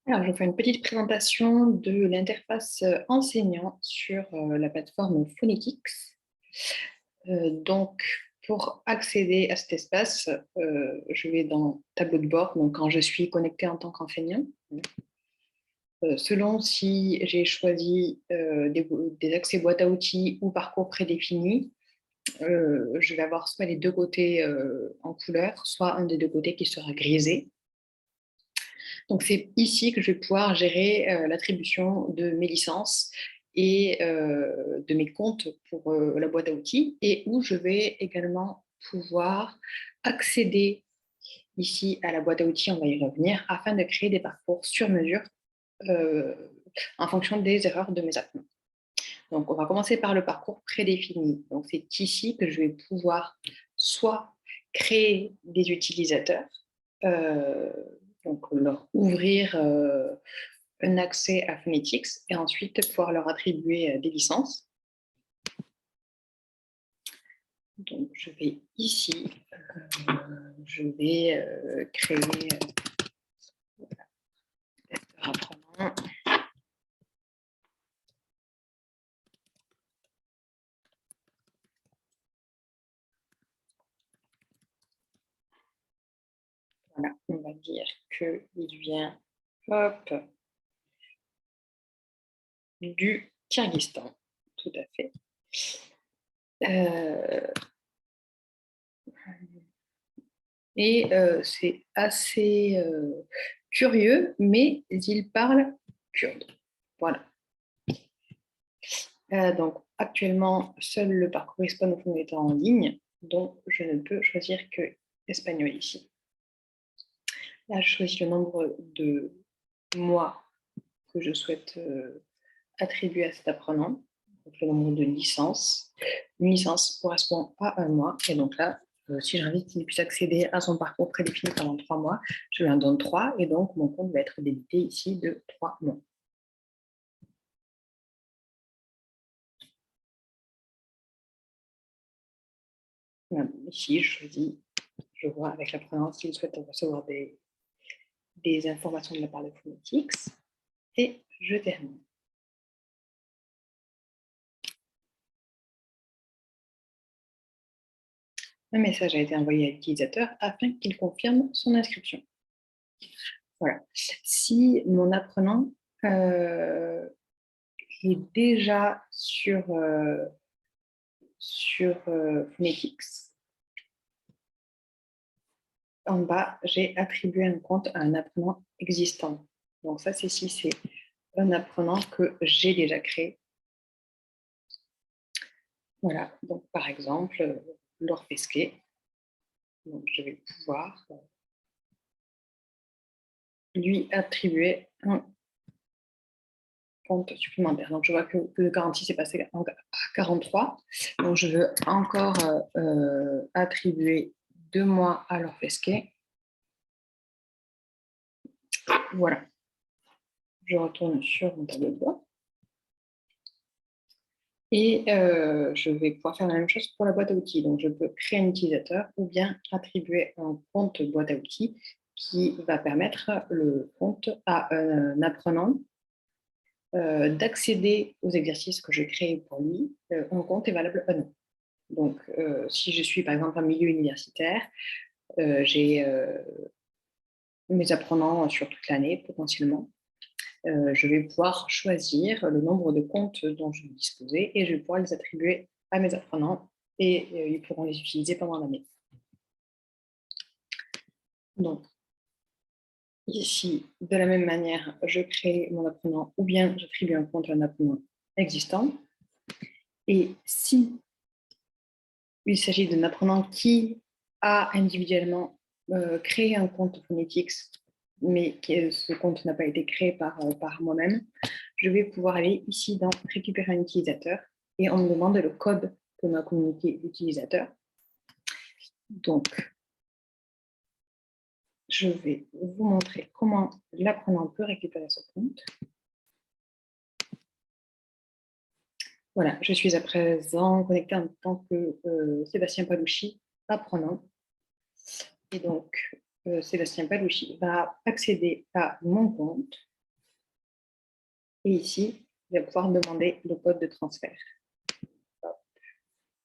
Alors, je vous fais une petite présentation de l'interface enseignant sur la plateforme Phonetics. Donc, pour accéder à cet espace, je vais dans tableau de bord, donc quand je suis connectée en tant qu'enseignant. Selon si j'ai choisi des accès boîte à outils ou parcours prédéfinis, je vais avoir soit les deux côtés en couleur, soit un des deux côtés qui sera grisé. Donc, c'est ici que je vais pouvoir gérer l'attribution de mes licences et de mes comptes pour la boîte à outils, et où je vais également pouvoir accéder ici à la boîte à outils, on va y revenir, afin de créer des parcours sur mesure euh, en fonction des erreurs de mes apprenants. Donc, on va commencer par le parcours prédéfini. Donc, c'est ici que je vais pouvoir soit créer des utilisateurs, euh, donc leur ouvrir un accès à Phonetics et ensuite pouvoir leur attribuer des licences. Donc, je vais ici, je vais créer apprenant. Voilà, on va dire qu'il vient hop, du Kyrgyzstan, tout à fait. Et c'est assez curieux, mais il parle kurde. Voilà. Donc, actuellement, seul le parcours hispanophone est en ligne, donc je ne peux choisir que espagnol ici. Là, je choisis le nombre de mois que je souhaite attribuer à cet apprenant, donc le nombre de licences. Une licence correspond à un mois, et donc là, si j'invite qu'il puisse accéder à son parcours prédéfini pendant 3 mois, je lui en donne 3, et donc mon compte va être débité ici de 3 mois. Voilà. Ici, je choisis, je vois avec l'apprenant s'il souhaite recevoir des informations de la part de Phonetics, et je termine. Un message a été envoyé à l'utilisateur afin qu'il confirme son inscription. Voilà. Si mon apprenant est déjà sur Phonetics, en bas, j'ai attribué un compte à un apprenant existant. Donc ça, c'est si c'est un apprenant que j'ai déjà créé. Voilà, donc par exemple, Laure Pesquet. Donc je vais pouvoir lui attribuer un compte supplémentaire. Donc je vois que le garantie s'est passé à 43. Donc je veux encore attribuer 2 mois à Laure Pesquet. Voilà. Je retourne sur mon tableau de bord. Et je vais pouvoir faire la même chose pour la boîte à outils. Donc, je peux créer un utilisateur ou bien attribuer un compte boîte à outils qui va permettre le compte à un apprenant d'accéder aux exercices que je crée pour lui. Un compte est valable un an. Donc, si je suis par exemple en milieu universitaire, j'ai mes apprenants sur toute l'année potentiellement. Je vais pouvoir choisir le nombre de comptes dont je vais disposer et je vais pouvoir les attribuer à mes apprenants et ils pourront les utiliser pendant l'année. Donc, ici, de la même manière, je crée mon apprenant ou bien j'attribue un compte à un apprenant existant. Et si il s'agit d'un apprenant qui a individuellement créé un compte Phonetics, mais que ce compte n'a pas été créé par moi-même, je vais pouvoir aller ici dans récupérer un utilisateur et on me demande le code que m'a communiqué l'utilisateur. Donc, je vais vous montrer comment l'apprenant peut récupérer ce compte. Voilà, je suis à présent connectée en tant que Sébastien Palouchi, apprenant. Et donc, Sébastien Palouchi va accéder à mon compte. Et ici, je vais pouvoir demander le code de transfert. Hop.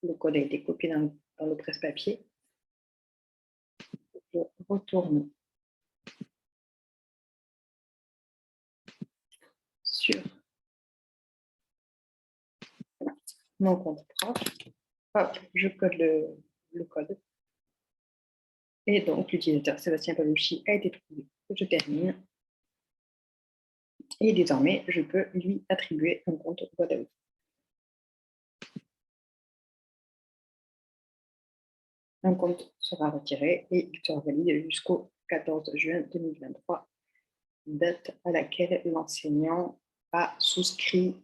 Le code a été copié dans le presse-papier. Je retourne sur mon compte prof. Hop, je code le code. Et donc, l'utilisateur Sébastien Palouchi a été trouvé. Je termine. Et désormais, je peux lui attribuer un compte boîte à outils. Un compte sera retiré et il sera valide jusqu'au 14 juin 2023, date à laquelle l'enseignant a souscrit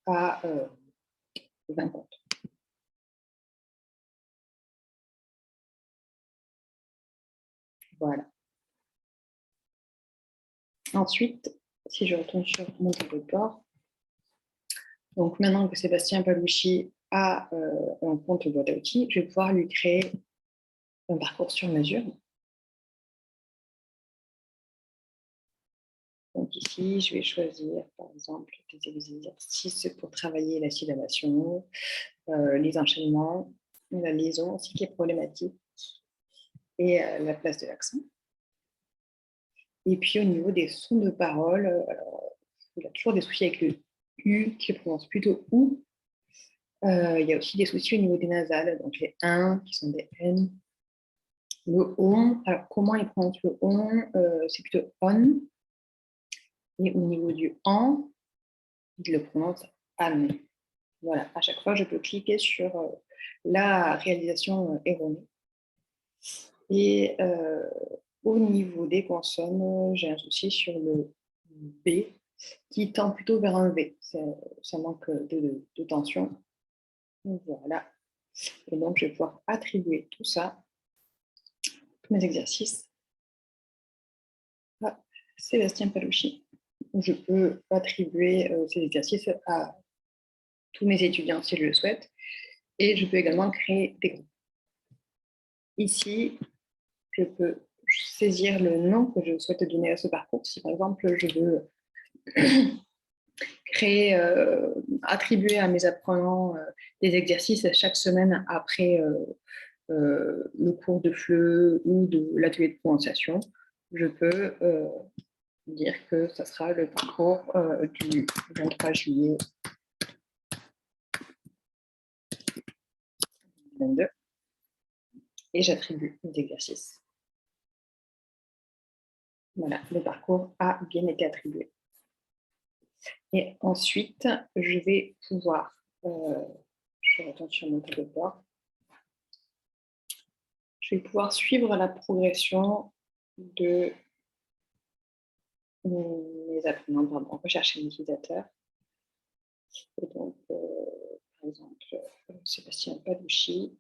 à 20 comptes. Voilà. Ensuite, si je retourne sur mon tableau de bord, donc maintenant que Sébastien Palouchi a un compte boîte à outils, je vais pouvoir lui créer un parcours sur mesure. Donc ici, je vais choisir par exemple des exercices pour travailler la syllabation, les enchaînements, la liaison aussi qui est problématique et la place de l'accent. Et puis au niveau des sons de parole, alors, il y a toujours des soucis avec le U qui se prononce plutôt OU. Il y a aussi des soucis au niveau des nasales, donc les 1 qui sont des N. Le ON, alors comment il prononce le ON, c'est plutôt ON. Et au niveau du AN, il le prononce AN. Voilà, à chaque fois, je peux cliquer sur la réalisation erronée. Et au niveau des consonnes, j'ai un souci sur le B qui tend plutôt vers un V. Ça manque de tension. Voilà. Et donc, je vais pouvoir attribuer tout ça, tous mes exercices, à Sébastien Palouchi. Je peux attribuer ces exercices à tous mes étudiants si je le souhaite. Et je peux également créer des groupes. Ici, je peux saisir le nom que je souhaite donner à ce parcours. Si par exemple, je veux créer, attribuer à mes apprenants des exercices chaque semaine après le cours de FLE ou de l'atelier de prononciation, je peux dire que ça sera le parcours du 23 juillet 2022 et j'attribue les exercices. Voilà, le parcours a bien été attribué. Et ensuite, je vais pouvoir, je retourne sur mon tableau de bord, je vais pouvoir suivre la progression de mes apprenants, pardon, rechercher l'utilisateur. Et donc, par exemple, Sébastien Palouchi.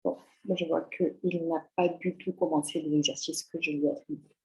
Bon, je vois qu'il n'a pas du tout commencé les exercices que je lui ai attribués.